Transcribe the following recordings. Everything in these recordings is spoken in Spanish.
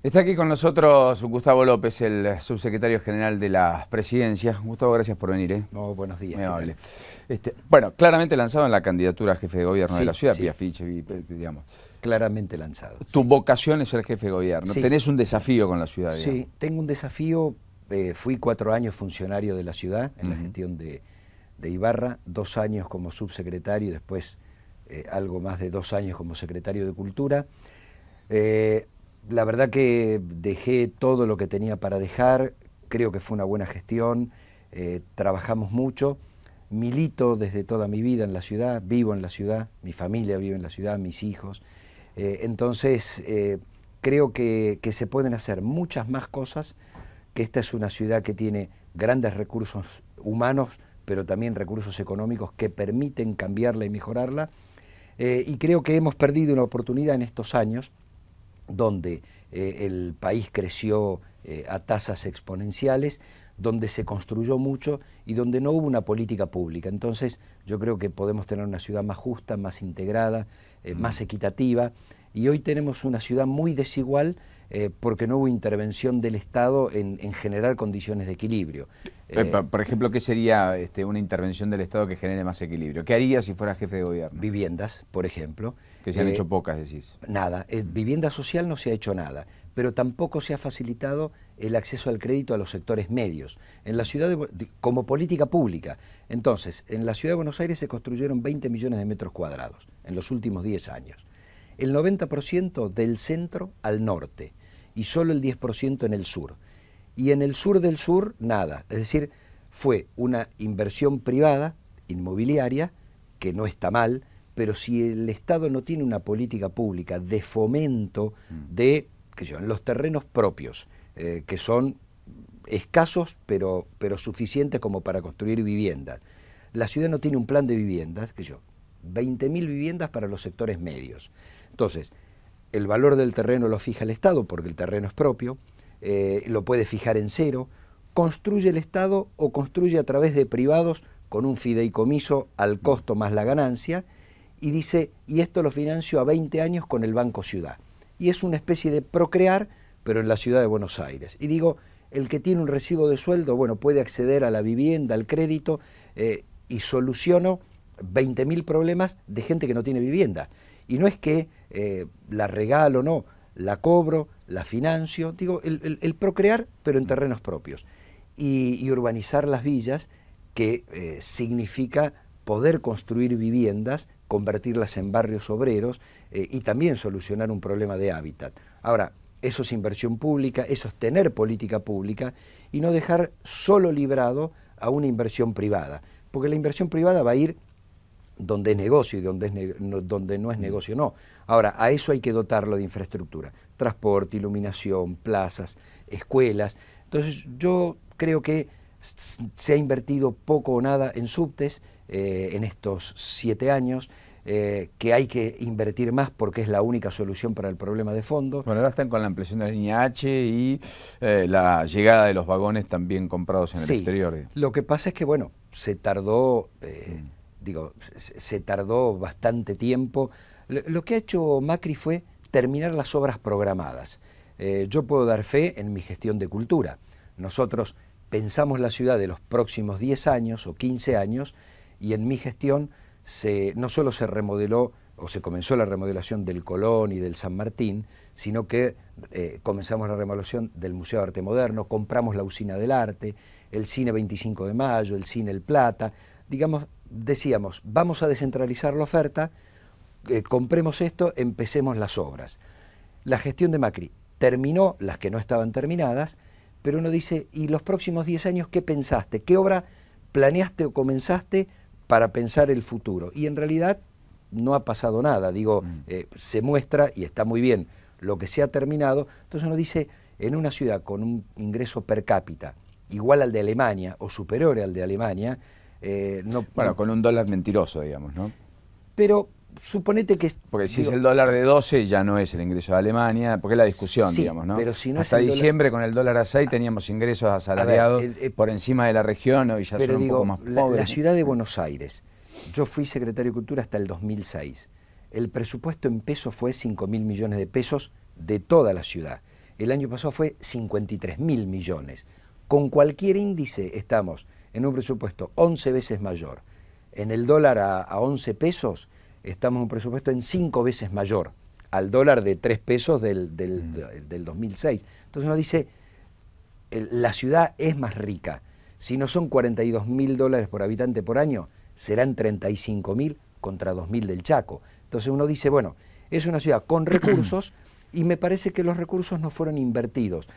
Está aquí con nosotros Gustavo López, el subsecretario general de la Presidencia. Gustavo, gracias por venir. No, buenos días. Muy amable. Bueno, claramente lanzado en la candidatura a jefe de gobierno de la ciudad, sí. vía afiche, digamos. Claramente lanzado. Tu vocación es ser jefe de gobierno. Sí. Tenés un desafío con la ciudad, digamos. Sí, tengo un desafío. Fui 4 años funcionario de la ciudad en la gestión de Ibarra, 2 años como subsecretario y después algo más de 2 años como secretario de Cultura. La verdad que dejé todo lo que tenía para dejar, creo que fue una buena gestión, trabajamos mucho, milito desde toda mi vida en la ciudad, vivo en la ciudad, mi familia vive en la ciudad, mis hijos, entonces creo que se pueden hacer muchas más cosas, que esta es una ciudad que tiene grandes recursos humanos, pero también recursos económicos que permiten cambiarla y mejorarla, y creo que hemos perdido una oportunidad en estos años, donde el país creció a tasas exponenciales, donde se construyó mucho y donde no hubo una política pública. Entonces yo creo que podemos tener una ciudad más justa, más integrada, más equitativa, y hoy tenemos una ciudad muy desigual porque no hubo intervención del Estado en generar condiciones de equilibrio. Por ejemplo, ¿qué sería una intervención del Estado que genere más equilibrio? ¿Qué harías si fueras jefe de gobierno? Viviendas, por ejemplo. Que se han hecho pocas, decís. Nada, vivienda social no se ha hecho nada, pero tampoco se ha facilitado el acceso al crédito a los sectores medios. En la ciudad como política pública. Entonces, en la ciudad de Buenos Aires se construyeron 20 millones de metros cuadrados en los últimos 10 años. El 90% del centro al norte y solo el 10% en el sur. Y en el sur del sur, nada. Es decir, fue una inversión privada, inmobiliaria, que no está mal, pero si el Estado no tiene una política pública de fomento de, en los terrenos propios, que son escasos, pero suficientes como para construir viviendas. La ciudad no tiene un plan de viviendas, 20.000 viviendas para los sectores medios. Entonces, el valor del terreno lo fija el Estado, porque el terreno es propio, lo puede fijar en cero, construye el Estado o construye a través de privados con un fideicomiso al costo más la ganancia, y dice, y esto lo financio a 20 años con el Banco Ciudad. Y es una especie de procrear, pero en la ciudad de Buenos Aires. Y digo, el que tiene un recibo de sueldo, bueno, puede acceder a la vivienda, al crédito, y soluciono 20.000 problemas de gente que no tiene vivienda. Y no es que la regalo, no, la cobro, la financio, digo, el procrear, pero en terrenos propios. Y urbanizar las villas, que significa poder construir viviendas, convertirlas en barrios obreros y también solucionar un problema de hábitat. Ahora, eso es inversión pública, eso es tener política pública y no dejar solo librado a una inversión privada, porque la inversión privada va a ir donde es negocio y donde no es negocio no. Ahora, a eso hay que dotarlo de infraestructura, transporte, iluminación, plazas, escuelas. Entonces yo creo que se ha invertido poco o nada en subtes en estos 7 años, que hay que invertir más porque es la única solución para el problema de fondo. Bueno, ahora están con la ampliación de la línea H y la llegada de los vagones también comprados en el exterior. Lo que pasa es que, bueno, se tardó, se tardó bastante tiempo. Lo que ha hecho Macri fue terminar las obras programadas. Yo puedo dar fe en mi gestión de cultura. Nosotros pensamos la ciudad de los próximos 10 años o 15 años y en mi gestión no solo se remodeló o se comenzó la remodelación del Colón y del San Martín, sino que comenzamos la remodelación del Museo de Arte Moderno, compramos la Usina del Arte, el Cine 25 de Mayo, el Cine El Plata. Digamos, decíamos, vamos a descentralizar la oferta, compremos esto, empecemos las obras. La gestión de Macri terminó las que no estaban terminadas, pero uno dice, ¿y los próximos 10 años qué pensaste? ¿Qué obra planeaste o comenzaste para pensar el futuro? Y en realidad no ha pasado nada, se muestra, y está muy bien, lo que se ha terminado. Entonces uno dice, en una ciudad con un ingreso per cápita igual al de Alemania o superior al de Alemania, bueno, con un dólar mentiroso, digamos, ¿no? Pero suponete que... Porque si es el dólar de 12 ya no es el ingreso de Alemania, porque es la discusión, digamos, ¿no? Pero si no hasta es diciembre con el dólar a 6 teníamos ingresos asalariados por encima de la región, hoy ya son un poco más pobres. La ciudad de Buenos Aires, yo fui secretario de Cultura hasta el 2006, el presupuesto en pesos fue 5.000 millones de pesos de toda la ciudad. el año pasado fue 53.000 millones. Con cualquier índice estamos en un presupuesto 11 veces mayor. En el dólar a 11 pesos estamos en un presupuesto en 5 veces mayor al dólar de 3 pesos del 2006. Entonces uno dice, la ciudad es más rica. Si no son 42.000 dólares por habitante por año, serán 35.000 contra 2.000 del Chaco. Entonces uno dice, bueno, es una ciudad con recursos y me parece que los recursos no fueron invertidos.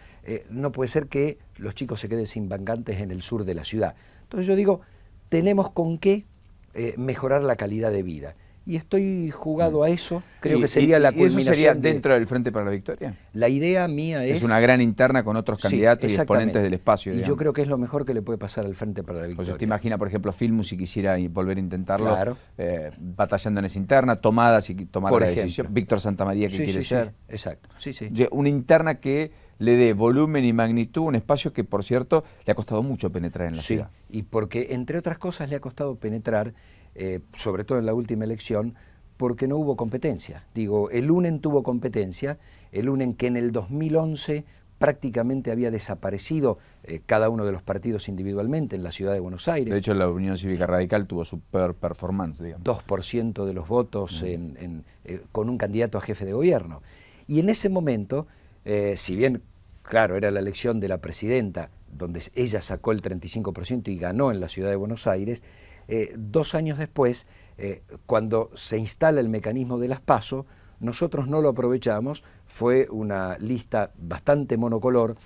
No puede ser que los chicos se queden sin vacantes en el sur de la ciudad. Entonces yo digo, tenemos con qué mejorar la calidad de vida. Y estoy jugado a eso, creo que sería la culminación. ¿Y eso sería dentro del Frente para la Victoria? La idea mía es... Es una gran interna con otros candidatos y exponentes del espacio. Y yo creo que es lo mejor que le puede pasar al Frente para la Victoria. O sea, ¿te imagina, por ejemplo, Filmus si quisiera volver a intentarlo, claro, batallando en esa interna, tomada si tomara la decisión? Víctor Santamaría, que quiere ser. Sí, exacto. Sí, sí. Una interna que le dé volumen y magnitud, un espacio que, por cierto, le ha costado mucho penetrar en la ciudad. Y porque, entre otras cosas, le ha costado penetrar, sobre todo en la última elección, porque no hubo competencia. Digo, el UNEN tuvo competencia, el UNEN que en el 2011 prácticamente había desaparecido cada uno de los partidos individualmente en la ciudad de Buenos Aires. De hecho, la Unión Cívica Radical tuvo su peor performance, digamos. 2% de los votos con un candidato a jefe de gobierno. Y en ese momento, si bien, claro, era la elección de la presidenta, donde ella sacó el 35% y ganó en la ciudad de Buenos Aires, 2 años después, cuando se instala el mecanismo de las PASO, nosotros no lo aprovechamos, fue una lista bastante monocolor,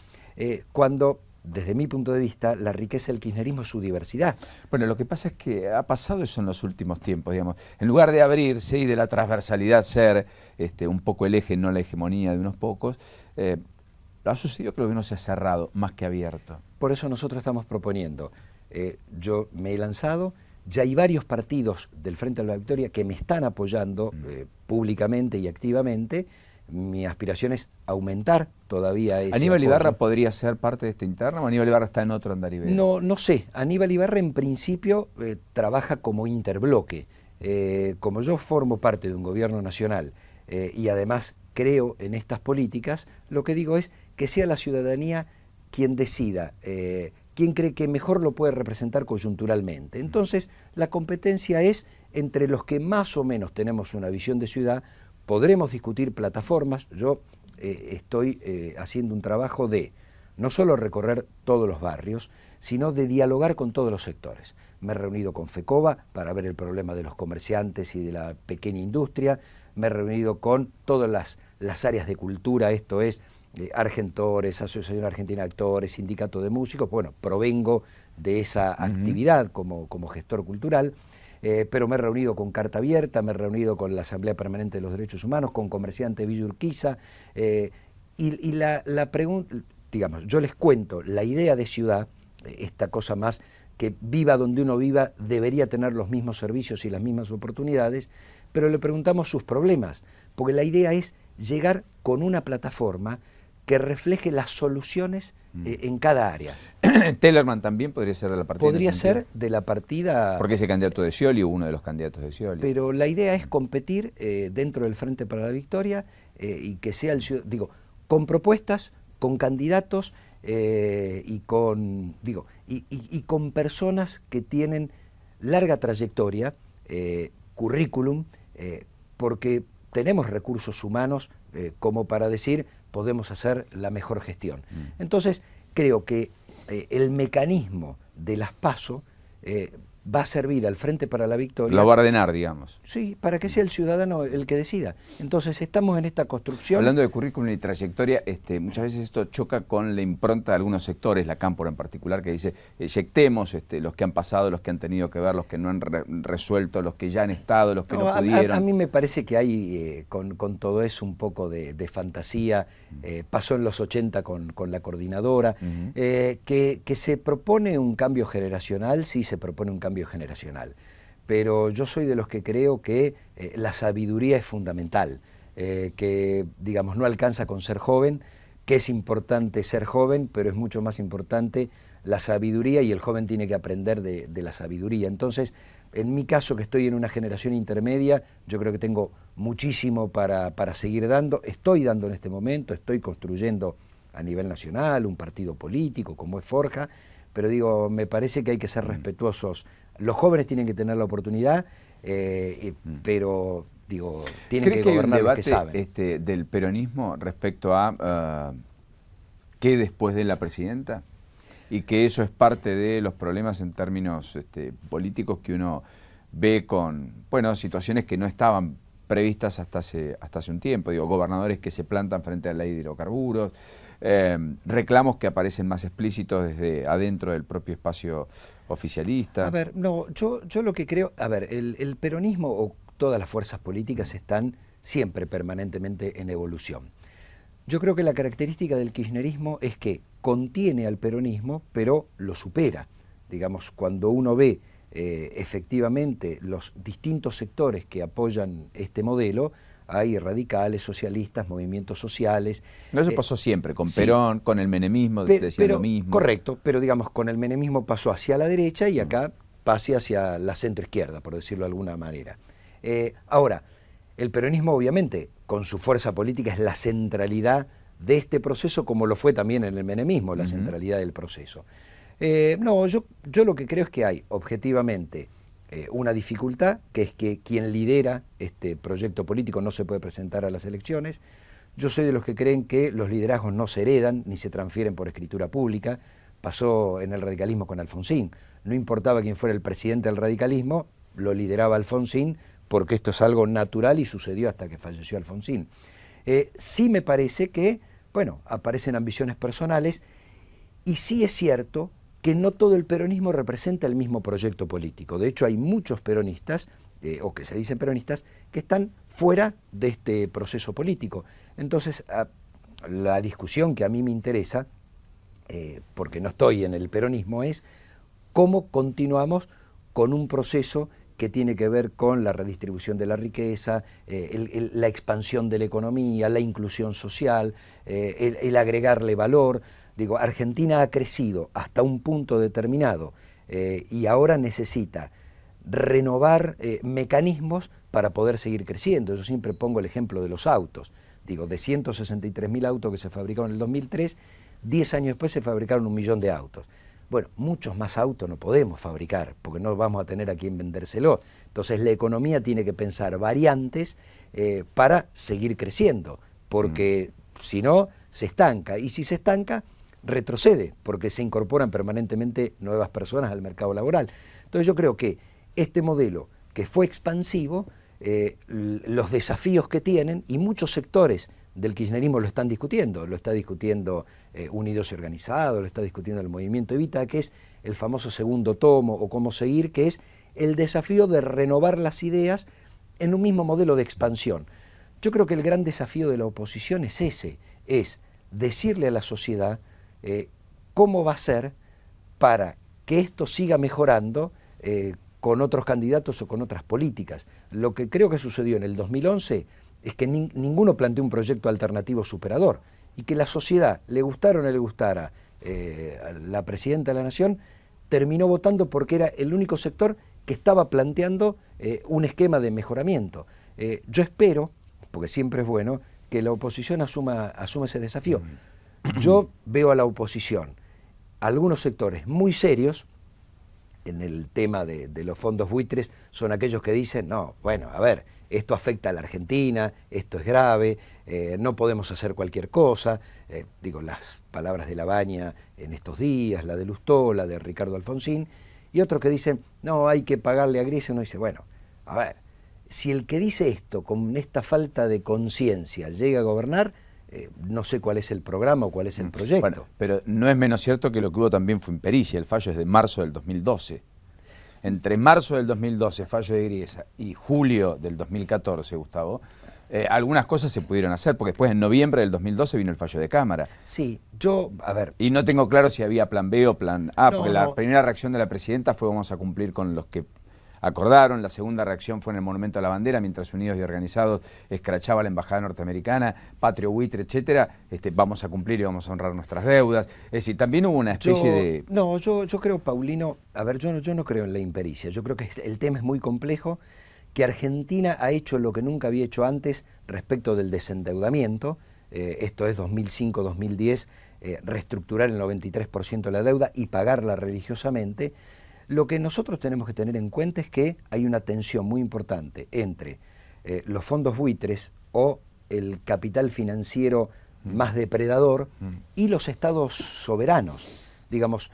cuando, desde mi punto de vista, la riqueza del kirchnerismo es su diversidad. Bueno, lo que pasa es que ha pasado eso en los últimos tiempos, digamos. En lugar de abrirse y de la transversalidad ser un poco el eje, no la hegemonía de unos pocos, ha sucedido que el gobierno se ha cerrado más que abierto. Por eso nosotros estamos proponiendo, yo me he lanzado, ya hay varios partidos del Frente a la Victoria que me están apoyando públicamente y activamente. Mi aspiración es aumentar todavía ese ¿Aníbal apoyo. Ibarra podría ser parte de esta interna o Aníbal Ibarra está en otro andarivel? No sé. Aníbal Ibarra en principio trabaja como interbloque. Como yo formo parte de un gobierno nacional y además creo en estas políticas, lo que digo es que sea la ciudadanía quien decida quién cree que mejor lo puede representar coyunturalmente. Entonces, la competencia es entre los que más o menos tenemos una visión de ciudad. Podremos discutir plataformas. Yo estoy haciendo un trabajo de no solo recorrer todos los barrios, sino de dialogar con todos los sectores. Me he reunido con FECOBA para ver el problema de los comerciantes y de la pequeña industria. Me he reunido con todas las áreas de cultura, esto es, Argentores, Asociación Argentina de Actores, Sindicato de Músicos. Bueno, provengo de esa actividad como gestor cultural, pero me he reunido con Carta Abierta, me he reunido con la Asamblea Permanente de los Derechos Humanos, con comerciantes de Villa Urquiza, y la pregunta, digamos, yo les cuento la idea de ciudad, esta cosa más que viva donde uno viva debería tener los mismos servicios y las mismas oportunidades, pero le preguntamos sus problemas, porque la idea es llegar con una plataforma que refleje las soluciones en cada área. Tellerman también podría ser de la partida. Podría ser de la partida... Porque es el candidato de Scioli o uno de los candidatos de Scioli. Pero la idea es competir dentro del Frente para la Victoria y que sea con propuestas, con candidatos y con personas que tienen larga trayectoria, currículum, porque tenemos recursos humanos como para decir podemos hacer la mejor gestión. Entonces creo que el mecanismo de las PASO va a servir al Frente para la Victoria. La va a ordenar, digamos. Sí, para que sea el ciudadano el que decida. Entonces estamos en esta construcción. Hablando de currículum y trayectoria, muchas veces esto choca con la impronta de algunos sectores, la Cámpora en particular, que dice, eyectemos los que han pasado, los que han tenido que ver, los que no han resuelto, los que ya han estado, los que no pudieron. A mí me parece que hay con todo eso un poco de fantasía. Pasó en los 80 con la coordinadora, que se propone un cambio generacional, sí se propone un cambio generacional, pero yo soy de los que creo que la sabiduría es fundamental, que digamos no alcanza con ser joven, que es importante ser joven, pero es mucho más importante la sabiduría y el joven tiene que aprender de la sabiduría. Entonces, en mi caso que estoy en una generación intermedia, yo creo que tengo muchísimo para seguir dando, estoy dando en este momento, estoy construyendo a nivel nacional, un partido político como es Forja, pero digo, me parece que hay que ser respetuosos. Los jóvenes tienen que tener la oportunidad, pero digo, tienen que gobernar los que saben. ¿Cree que el debate del peronismo respecto a qué después de la presidenta? Y que eso es parte de los problemas en términos políticos que uno ve con, bueno, situaciones que no estaban previstas hasta hace un tiempo, digo, gobernadores que se plantan frente a la ley de hidrocarburos, reclamos que aparecen más explícitos desde adentro del propio espacio oficialista. A ver, no, yo lo que creo, a ver, el peronismo o todas las fuerzas políticas están siempre permanentemente en evolución. Yo creo que la característica del kirchnerismo es que contiene al peronismo, pero lo supera. Digamos, cuando uno ve efectivamente los distintos sectores que apoyan este modelo, hay radicales, socialistas, movimientos sociales. Eso pasó siempre, con Perón, con el menemismo, decía lo mismo. Correcto, pero digamos, con el menemismo pasó hacia la derecha y acá pase hacia la centroizquierda, por decirlo de alguna manera. Ahora, el peronismo obviamente, con su fuerza política, es la centralidad de este proceso, como lo fue también en el menemismo, la centralidad del proceso. No, yo lo que creo es que hay, objetivamente, una dificultad, que es que quien lidera este proyecto político no se puede presentar a las elecciones. Yo soy de los que creen que los liderazgos no se heredan ni se transfieren por escritura pública. Pasó en el radicalismo con Alfonsín. No importaba quién fuera el presidente del radicalismo, lo lideraba Alfonsín, porque esto es algo natural y sucedió hasta que falleció Alfonsín. Sí me parece que, bueno, aparecen ambiciones personales y sí es cierto que no todo el peronismo representa el mismo proyecto político. De hecho, hay muchos peronistas, o que se dicen peronistas, que están fuera de este proceso político. Entonces, la discusión que a mí me interesa, porque no estoy en el peronismo, es cómo continuamos con un proceso que tiene que ver con la redistribución de la riqueza, la expansión de la economía, la inclusión social, el agregarle valor. Digo, Argentina ha crecido hasta un punto determinado y ahora necesita renovar mecanismos para poder seguir creciendo. Yo siempre pongo el ejemplo de los autos. Digo, de 163.000 autos que se fabricaron en el 2003, 10 años después se fabricaron 1 millón de autos. Bueno, muchos más autos no podemos fabricar porque no vamos a tener a quién vendérselo. Entonces la economía tiene que pensar variantes para seguir creciendo, porque si no, se estanca. Y si se estanca, retrocede, porque se incorporan permanentemente nuevas personas al mercado laboral. Entonces yo creo que este modelo, que fue expansivo, los desafíos que tienen, y muchos sectores del kirchnerismo lo están discutiendo, lo está discutiendo Unidos y Organizados, lo está discutiendo el movimiento Evita, que es el famoso segundo tomo, o cómo seguir, que es el desafío de renovar las ideas en un mismo modelo de expansión. Yo creo que el gran desafío de la oposición es ese, es decirle a la sociedad cómo va a ser para que esto siga mejorando con otros candidatos o con otras políticas. Lo que creo que sucedió en el 2011 es que ninguno planteó un proyecto alternativo superador y que la sociedad, le gustara o no le gustara a la presidenta de la Nación, terminó votando porque era el único sector que estaba planteando un esquema de mejoramiento. Yo espero, porque siempre es bueno, que la oposición asuma ese desafío. Yo veo a la oposición algunos sectores muy serios en el tema de los fondos buitres, son aquellos que dicen, no, bueno, a ver, esto afecta a la Argentina, esto es grave, no podemos hacer cualquier cosa. Digo, las palabras de Labaña en estos días, la de Lustó, la de Ricardo Alfonsín, y otros que dicen, no, hay que pagarle a Grecia. Uno dice, bueno, a ver, si el que dice esto con esta falta de conciencia llega a gobernar, no sé cuál es el programa o cuál es el proyecto. Bueno, pero no es menos cierto que lo que hubo también fue impericia. El fallo es de marzo del 2012. Entre marzo del 2012, fallo de Griesa, y julio del 2014, Gustavo, algunas cosas se pudieron hacer, porque después en noviembre del 2012 vino el fallo de Cámara. Sí, yo, a ver... Y no tengo claro si había plan B o plan A, porque la primera reacción de la presidenta fue vamos a cumplir con los que acordaron. La segunda reacción fue en el Monumento a la Bandera, mientras Unidos y Organizados escrachaba la embajada norteamericana, Patrio Buitre, etcétera, vamos a cumplir y vamos a honrar nuestras deudas. Es decir, también hubo una especie de... No, yo creo, Paulino, a ver, yo no creo en la impericia. Yo creo que el tema es muy complejo, que Argentina ha hecho lo que nunca había hecho antes respecto del desendeudamiento. esto es 2005-2010, reestructurar el 93% de la deuda y pagarla religiosamente. Lo que nosotros tenemos que tener en cuenta es que hay una tensión muy importante entre los fondos buitres o el capital financiero más depredador y los estados soberanos. Digamos,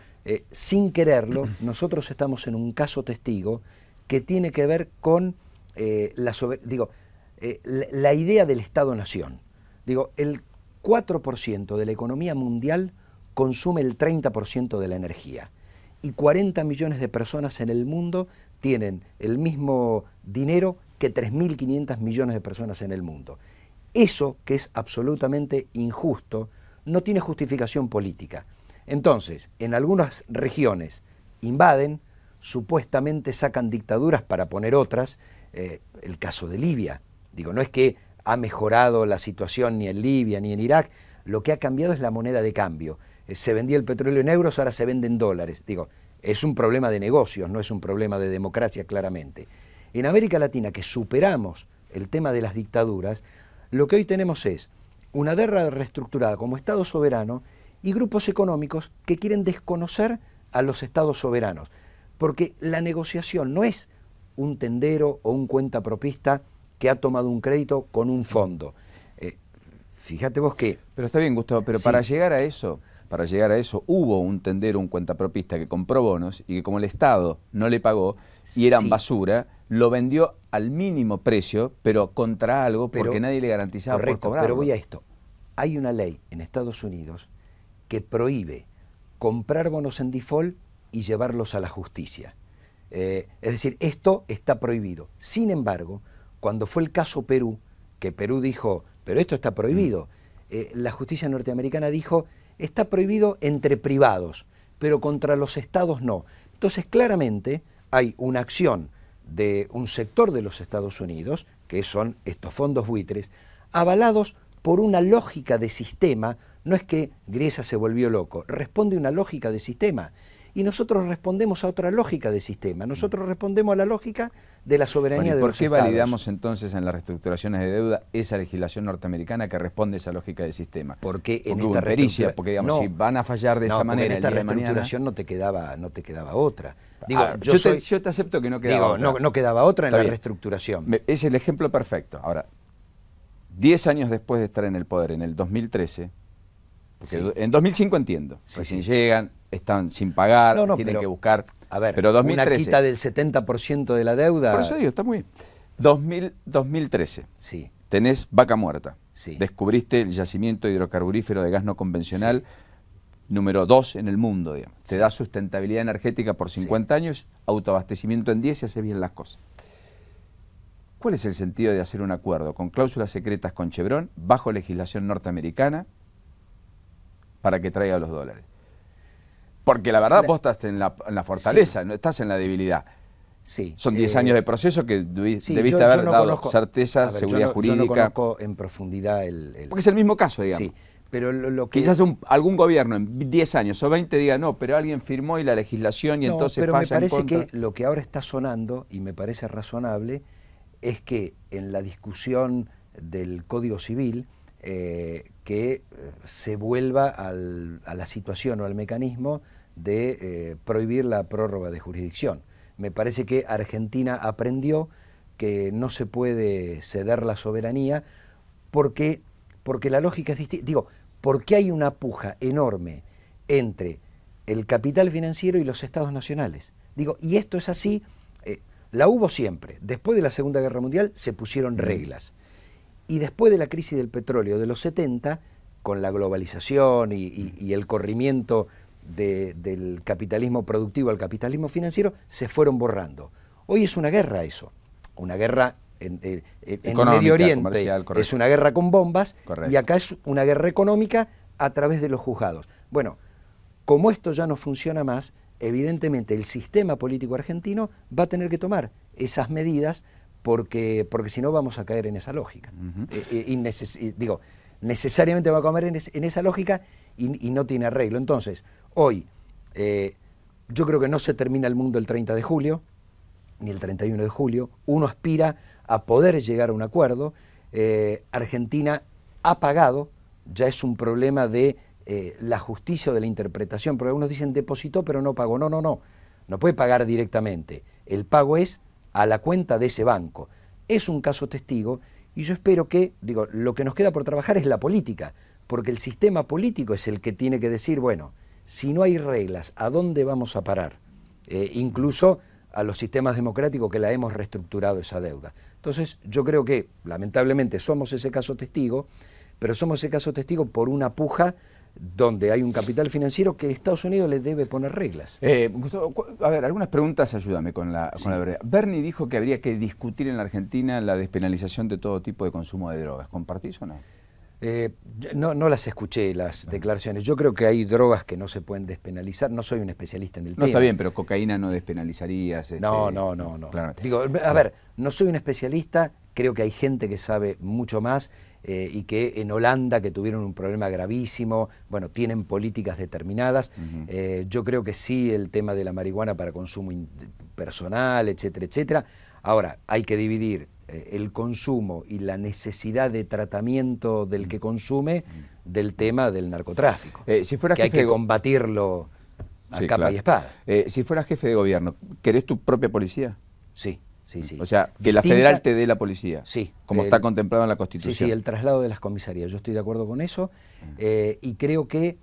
sin quererlo, nosotros estamos en un caso testigo que tiene que ver con la idea del Estado-Nación. Digo, el 4% de la economía mundial consume el 30% de la energía y 40 millones de personas en el mundo tienen el mismo dinero que 3.500 millones de personas en el mundo. Eso, que es absolutamente injusto, no tiene justificación política. Entonces, en algunas regiones invaden, supuestamente sacan dictaduras para poner otras, el caso de Libia. Digo, no es que ha mejorado la situación ni en Libia ni en Irak, lo que ha cambiado es la moneda de cambio. Se vendía el petróleo en euros, ahora se vende en dólares. Digo, es un problema de negocios, no es un problema de democracia claramente. En América Latina, que superamos el tema de las dictaduras, lo que hoy tenemos es una guerra reestructurada como Estado soberano y grupos económicos que quieren desconocer a los estados soberanos. Porque la negociación no es un tendero o un cuentapropista que ha tomado un crédito con un fondo. Fíjate vos que... Pero está bien, Gustavo, pero sí, para llegar a eso hubo un tendero, un cuentapropista que compró bonos y que como el Estado no le pagó y eran basura, lo vendió al mínimo precio, pero contra algo porque nadie le garantizaba por cobrarlo. Pero voy a esto. Hay una ley en Estados Unidos que prohíbe comprar bonos en default y llevarlos a la justicia. Es decir, esto está prohibido. Sin embargo, cuando fue el caso Perú, que Perú dijo, pero esto está prohibido, la justicia norteamericana dijo, está prohibido entre privados, pero contra los estados no. Entonces, claramente hay una acción de un sector de los Estados Unidos, que son estos fondos buitres, avalados por una lógica de sistema. No es que Griesa se volvió loco, responde a una lógica de sistema. Y nosotros respondemos a otra lógica de sistema. Nosotros respondemos a la lógica de la soberanía de los estados. ¿Por qué validamos entonces en las reestructuraciones de deuda esa legislación norteamericana que responde a esa lógica de sistema? Porque en esta reestructuración, porque digamos, si van a fallar de esa manera, en esta reestructuración no te quedaba otra. Digo, yo te acepto que no quedaba otra. No quedaba otra en la reestructuración. Es el ejemplo perfecto. Ahora, 10 años después de estar en el poder, en el 2013, porque en 2005 entiendo, recién llegan, están sin pagar, tienen que buscar. A ver, pero 2013, una quita del 70% de la deuda. Por eso digo, está muy bien. 2013, tenés Vaca Muerta. Descubriste el yacimiento hidrocarburífero de gas no convencional número 2 en el mundo, digamos. Te da sustentabilidad energética por 50 años, autoabastecimiento en 10 y haces bien las cosas. ¿Cuál es el sentido de hacer un acuerdo con cláusulas secretas con Chevron bajo legislación norteamericana para que traiga los dólares? Porque la verdad vos estás en la fortaleza, no estás en la debilidad. Son 10 años de proceso que debiste haber dado certeza, seguridad jurídica. Yo no conozco en profundidad porque es el mismo caso, digamos. Sí, pero lo que... Quizás algún gobierno en 10 años o 20 diga, no, pero alguien firmó y la legislación y entonces pero falla me parece en contra. Que lo que ahora está sonando, y me parece razonable, es que en la discusión del Código Civil, que se vuelva a la situación o al mecanismo de prohibir la prórroga de jurisdicción. Me parece que Argentina aprendió que no se puede ceder la soberanía porque la lógica es distinta. Digo, porque hay una puja enorme entre el capital financiero y los estados nacionales. Digo, y esto es así, la hubo siempre. Después de la Segunda Guerra Mundial se pusieron reglas. Y después de la crisis del petróleo de los 70, con la globalización y el corrimiento del capitalismo productivo al capitalismo financiero, se fueron borrando. Hoy es una guerra eso, una guerra en Medio Oriente, es una guerra con bombas, y acá es una guerra económica a través de los juzgados. Bueno, como esto ya no funciona más, evidentemente el sistema político argentino va a tener que tomar esas medidas porque si no vamos a caer en esa lógica. Necesariamente va a caer en esa lógica y no tiene arreglo. Entonces, hoy, yo creo que no se termina el mundo el 30 de julio, ni el 31 de julio. Uno aspira a poder llegar a un acuerdo. Argentina ha pagado ya es un problema de la justicia o de la interpretación, porque algunos dicen depositó pero no pagó. No puede pagar directamente. El pago es a la cuenta de ese banco. Es un caso testigo y yo espero que, digo, lo que nos queda por trabajar es la política, porque el sistema político es el que tiene que decir, bueno, si no hay reglas, ¿a dónde vamos a parar? Incluso a los sistemas democráticos que la hemos reestructurado esa deuda. Entonces, yo creo que, lamentablemente, somos ese caso testigo, pero somos ese caso testigo por una puja donde hay un capital financiero que Estados Unidos le debe poner reglas. Gustavo, a ver, algunas preguntas, ayúdame con la verdad. Bernie dijo que habría que discutir en la Argentina la despenalización de todo tipo de consumo de drogas. ¿Compartís o no? No las escuché, las declaraciones. Yo creo que hay drogas que no se pueden despenalizar. No soy un especialista en el tema. No, está bien, pero cocaína no despenalizarías. No. Digo, a ver, no soy un especialista, creo que hay gente que sabe mucho más y que en Holanda, que tuvieron un problema gravísimo, bueno, tienen políticas determinadas. Yo creo que sí, el tema de la marihuana para consumo personal, etcétera, etcétera. Ahora, hay que dividir el consumo y la necesidad de tratamiento del que consume del tema del narcotráfico, si fueras que hay que combatirlo a capa y espada. Si fueras jefe de gobierno, ¿querés tu propia policía? Sí. O sea, que la federal te dé la policía, sí, como está contemplado en la Constitución. Sí, el traslado de las comisarías, yo estoy de acuerdo con eso, y creo que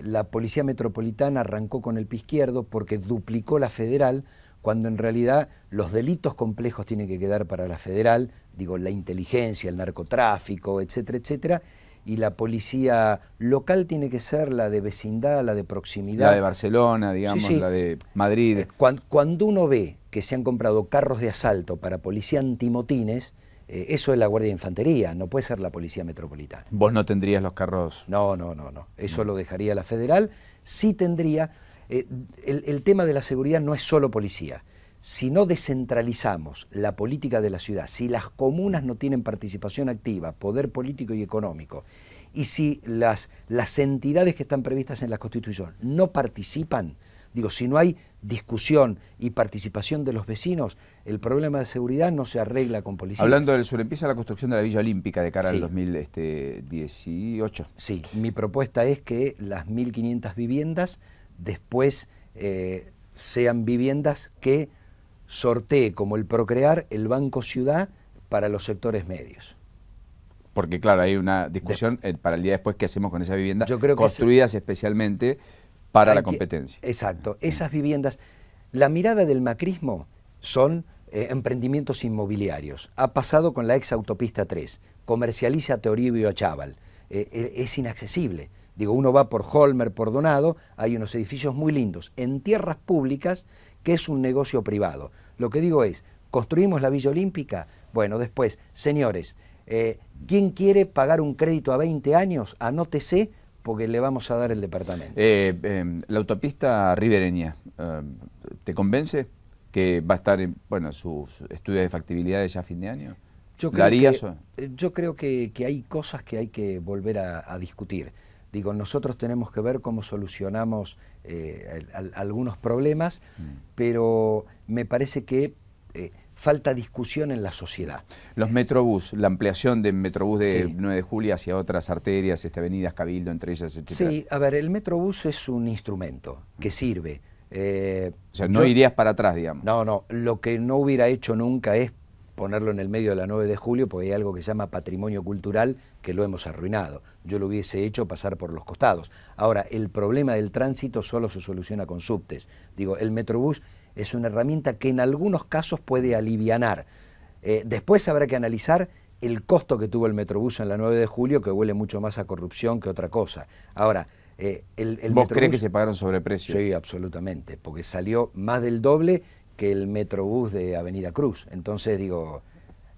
la Policía Metropolitana arrancó con el pie izquierdo porque duplicó la federal, cuando en realidad los delitos complejos tienen que quedar para la federal, digo, la inteligencia, el narcotráfico, etcétera, etcétera, y la policía local tiene que ser la de vecindad, la de proximidad. La de Barcelona, digamos, la de Madrid. Cuando uno ve que se han comprado carros de asalto para policía antimotines, eso es la Guardia de Infantería, no puede ser la Policía Metropolitana. ¿Vos no tendrías los carros? No. Eso lo dejaría la federal. Sí tendría. El tema de la seguridad no es solo policía. Si no descentralizamos la política de la ciudad, si las comunas no tienen participación activa, poder político y económico, y si las entidades que están previstas en la Constitución no participan, digo, si no hay discusión y participación de los vecinos, el problema de seguridad no se arregla con policías. Hablando del sur, empieza la construcción de la Villa Olímpica de cara al 2018. Sí, mi propuesta es que las 1.500 viviendas después sean viviendas que sortee como el Procrear el Banco Ciudad para los sectores medios. Porque claro, hay una discusión para el día después, ¿qué hacemos con esas viviendas construidas especialmente para la competencia? Exacto, esas viviendas, la mirada del macrismo son emprendimientos inmobiliarios. Ha pasado con la ex autopista 3, comercializa a Toribio y a Chaval, es inaccesible. Digo, uno va por Holmer, por Donado, hay unos edificios muy lindos, en tierras públicas, que es un negocio privado. Lo que digo es, ¿construimos la Villa Olímpica? Bueno, después, señores, ¿quién quiere pagar un crédito a 20 años? Anótese, porque le vamos a dar el departamento. La autopista ribereña, ¿te convence que va a estar en sus estudios de factibilidad ya a fin de año? Yo creo que hay cosas que hay que volver a discutir. Digo, nosotros tenemos que ver cómo solucionamos algunos problemas, pero me parece que falta discusión en la sociedad. Los Metrobús, la ampliación de Metrobús de 9 de julio hacia otras arterias, avenidas Cabildo, entre ellas, etc. Sí, a ver, el Metrobús es un instrumento que sirve. O sea, no irías para atrás, digamos. No, lo que no hubiera hecho nunca es ponerlo en el medio de la 9 de julio, porque hay algo que se llama patrimonio cultural que lo hemos arruinado. Yo lo hubiese hecho pasar por los costados. Ahora, el problema del tránsito solo se soluciona con subtes. Digo, el Metrobús es una herramienta que en algunos casos puede alivianar. Después habrá que analizar el costo que tuvo el Metrobús en la 9 de julio, que huele mucho más a corrupción que otra cosa. Ahora, ¿Vos crees que se pagaron sobreprecios? Sí, absolutamente, porque salió más del doble que el Metrobús de Avenida Cruz. Entonces, digo,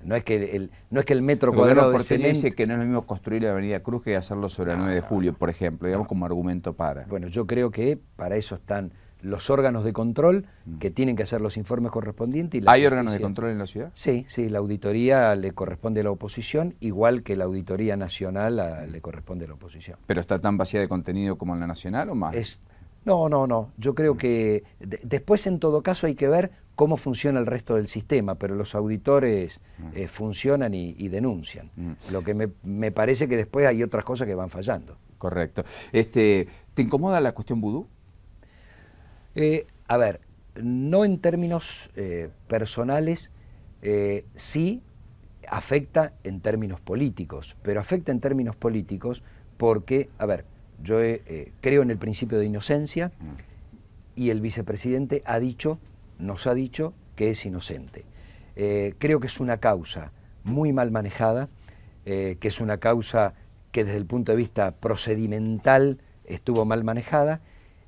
no es que el metro cuadrado de cemento... dice que no es lo mismo construir la Avenida Cruz que hacerlo sobre la 9 de julio, por ejemplo, digamos como argumento para... Bueno, yo creo que para eso están los órganos de control que tienen que hacer los informes correspondientes. Y ¿Hay órganos de control en la ciudad? Sí, la auditoría le corresponde a la oposición, igual que la auditoría nacional le corresponde a la oposición. ¿Pero está tan vacía de contenido como en la nacional o más? No. Yo creo que después, en todo caso, hay que ver cómo funciona el resto del sistema, pero los auditores funcionan y denuncian. Lo que me parece que después hay otras cosas que van fallando. Correcto. ¿Te incomoda la cuestión vudú? A ver, no en términos personales, sí afecta en términos políticos, pero afecta en términos políticos porque, a ver, yo creo en el principio de inocencia y el vicepresidente nos ha dicho que es inocente. Creo que es una causa muy mal manejada, que es una causa que desde el punto de vista procedimental estuvo mal manejada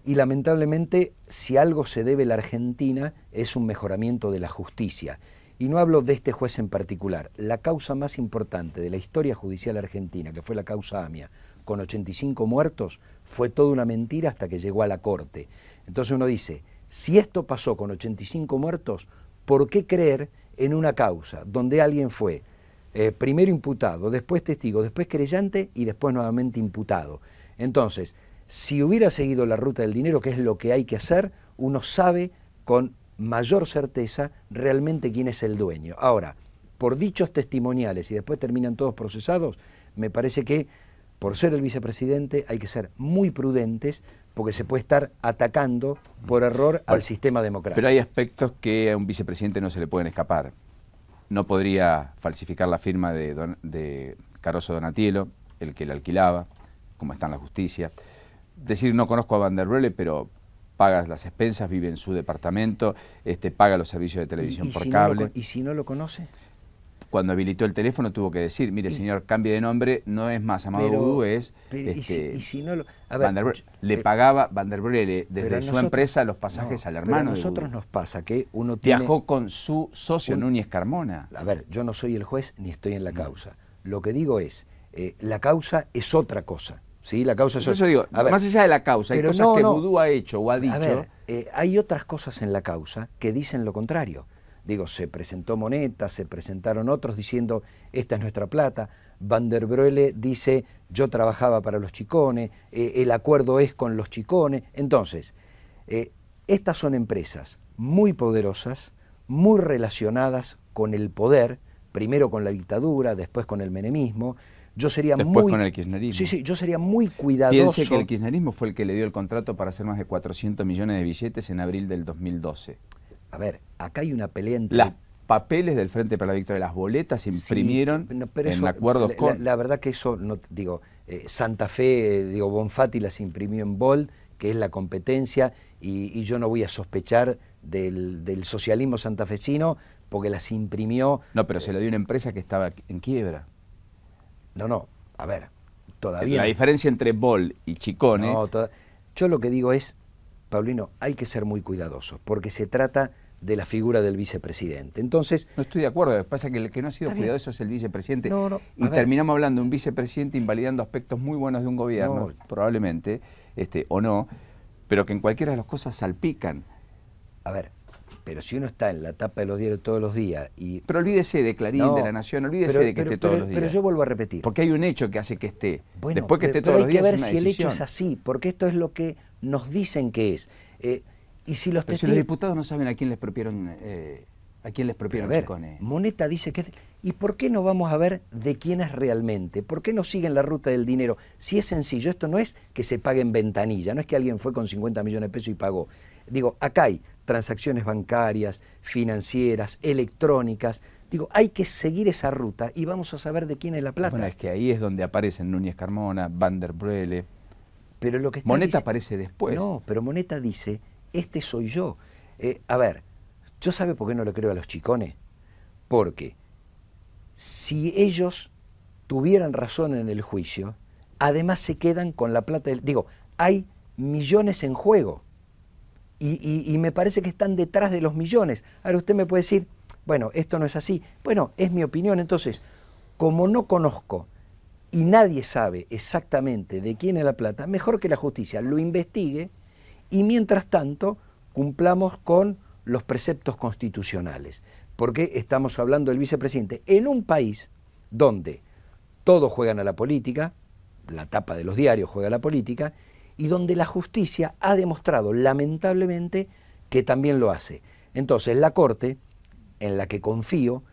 y lamentablemente si algo se debe a la Argentina es un mejoramiento de la justicia. Y no hablo de este juez en particular. La causa más importante de la historia judicial argentina, que fue la causa AMIA, con 85 muertos, fue toda una mentira hasta que llegó a la Corte. Entonces uno dice, si esto pasó con 85 muertos, ¿por qué creer en una causa donde alguien fue primero imputado, después testigo, después querellante y después nuevamente imputado? Entonces, si hubiera seguido la ruta del dinero, que es lo que hay que hacer, uno sabe con mayor certeza realmente quién es el dueño. Ahora, por dichos testimoniales y después terminan todos procesados, me parece que por ser el vicepresidente hay que ser muy prudentes porque se puede estar atacando por error al sistema democrático. Pero hay aspectos que a un vicepresidente no se le pueden escapar. No podría falsificar la firma de Caroso Donatiello, el que le alquilaba, como está en la justicia. Decir, no conozco a Van der Broele, pero paga las expensas, vive en su departamento, paga los servicios de televisión por cable. ¿Y si no lo conoce? Cuando habilitó el teléfono tuvo que decir, mire señor, cambie de nombre, no es más Amado Vudú, es... ¿Y si no lo, a ver, le pagaba Van der Broele desde su empresa los pasajes al hermano. Pero a nosotros nos pasa que uno viajó con su socio Núñez Carmona. A ver, yo no soy el juez ni estoy en la causa. Lo que digo es, la causa es otra cosa. ¿Sí? La causa es otra. Eso digo, más allá de la causa, hay cosas que Vudú ha hecho o ha dicho. A ver, hay otras cosas en la causa que dicen lo contrario. Digo, se presentó Moneta, se presentaron otros diciendo, esta es nuestra plata. Van der Broele dice, yo trabajaba para los chicones, el acuerdo es con los chicones. Entonces, estas son empresas muy poderosas, muy relacionadas con el poder, primero con la dictadura, después con el menemismo. Yo sería después con el kirchnerismo. Sí, yo sería muy cuidadoso. Piense que el kirchnerismo fue el que le dio el contrato para hacer más de 400 millones de billetes en abril del 2012. A ver, acá hay una pelea entre... Los papeles del Frente para la Victoria, las boletas se imprimieron en acuerdos con... La verdad que eso, no, digo, Santa Fe, Bonfatti las imprimió en Bold, que es la competencia, y yo no voy a sospechar del socialismo santafesino porque las imprimió... No, pero se le dio una empresa que estaba en quiebra. No, a ver, todavía... La diferencia entre Bold y Chicone... No, yo lo que digo es, Paulino, hay que ser muy cuidadosos, porque se trata de la figura del vicepresidente. Entonces... No estoy de acuerdo, lo que pasa es que el que no ha sido cuidadoso es el vicepresidente. Y terminamos hablando de un vicepresidente invalidando aspectos muy buenos de un gobierno, probablemente, o no, pero que en cualquiera de las cosas salpican. A ver, pero si uno está en la tapa de los diarios todos los días y... Pero olvídese de Clarín, de La Nación, olvídese de que esté todos los días. Pero yo vuelvo a repetir. Porque hay un hecho que hace que esté. Bueno, después que esté todos los días hay que ver si el hecho es así, porque esto es lo que nos dicen que es. Y si los si los diputados no saben a quién les propieron Chicone. Moneta dice que... ¿Y por qué no vamos a ver de quién es realmente? ¿Por qué no siguen la ruta del dinero? Si es sencillo, esto no es que se pague en ventanilla, no es que alguien fue con 50 millones de pesos y pagó. Digo, acá hay transacciones bancarias, financieras, electrónicas. Digo, hay que seguir esa ruta y vamos a saber de quién es la plata. Bueno, es que ahí es donde aparecen Núñez Carmona, Van der Broele. Pero lo que Moneta aparece después. No, pero Moneta dice, este soy yo. A ver, ¿yo sabe por qué no le creo a los chicones? Porque si ellos tuvieran razón en el juicio, además se quedan con la plata del... Digo, hay millones en juego y me parece que están detrás de los millones. Ahora usted me puede decir, bueno, esto no es así. Bueno, es mi opinión. Entonces, como no conozco y nadie sabe exactamente de quién es la plata, mejor que la justicia lo investigue y mientras tanto cumplamos con los preceptos constitucionales. Porque estamos hablando del vicepresidente en un país donde todos juegan a la política, la tapa de los diarios juega a la política, y donde la justicia ha demostrado, lamentablemente, que también lo hace. Entonces, la Corte, en la que confío,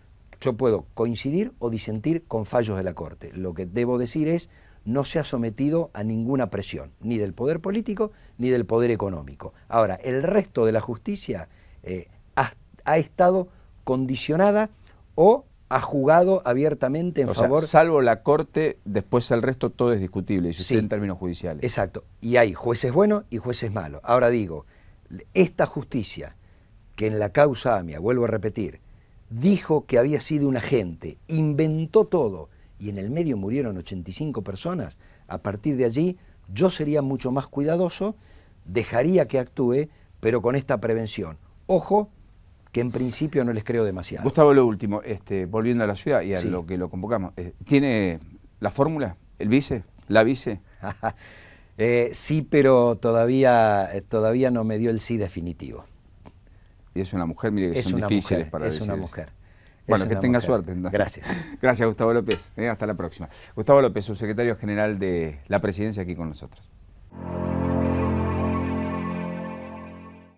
yo puedo coincidir o disentir con fallos de la Corte. Lo que debo decir es, no se ha sometido a ninguna presión, ni del poder político, ni del poder económico. Ahora, el resto de la justicia ha estado condicionada o ha jugado abiertamente en favor... salvo la Corte, después el resto todo es discutible, y si Sí, usted en términos judiciales. Exacto. Y hay jueces buenos y jueces malos. Ahora digo, esta justicia, que en la causa AMIA, vuelvo a repetir, dijo que había sido un agente, inventó todo, y en el medio murieron 85 personas, a partir de allí yo sería mucho más cuidadoso, dejaría que actúe, pero con esta prevención. Ojo, que en principio no les creo demasiado. Gustavo, lo último, volviendo a la ciudad y a Sí. lo que lo convocamos, ¿tiene la fórmula? ¿El vice? ¿La vice? Sí, pero todavía no me dio el sí definitivo. Y es una mujer, mire que Es son una difíciles mujer, para es decir. una mujer. Bueno, Es que una tenga mujer. suerte entonces. Gracias. Gracias, Gustavo López. Hasta la próxima. Gustavo López, subsecretario general de la Presidencia, aquí con nosotros.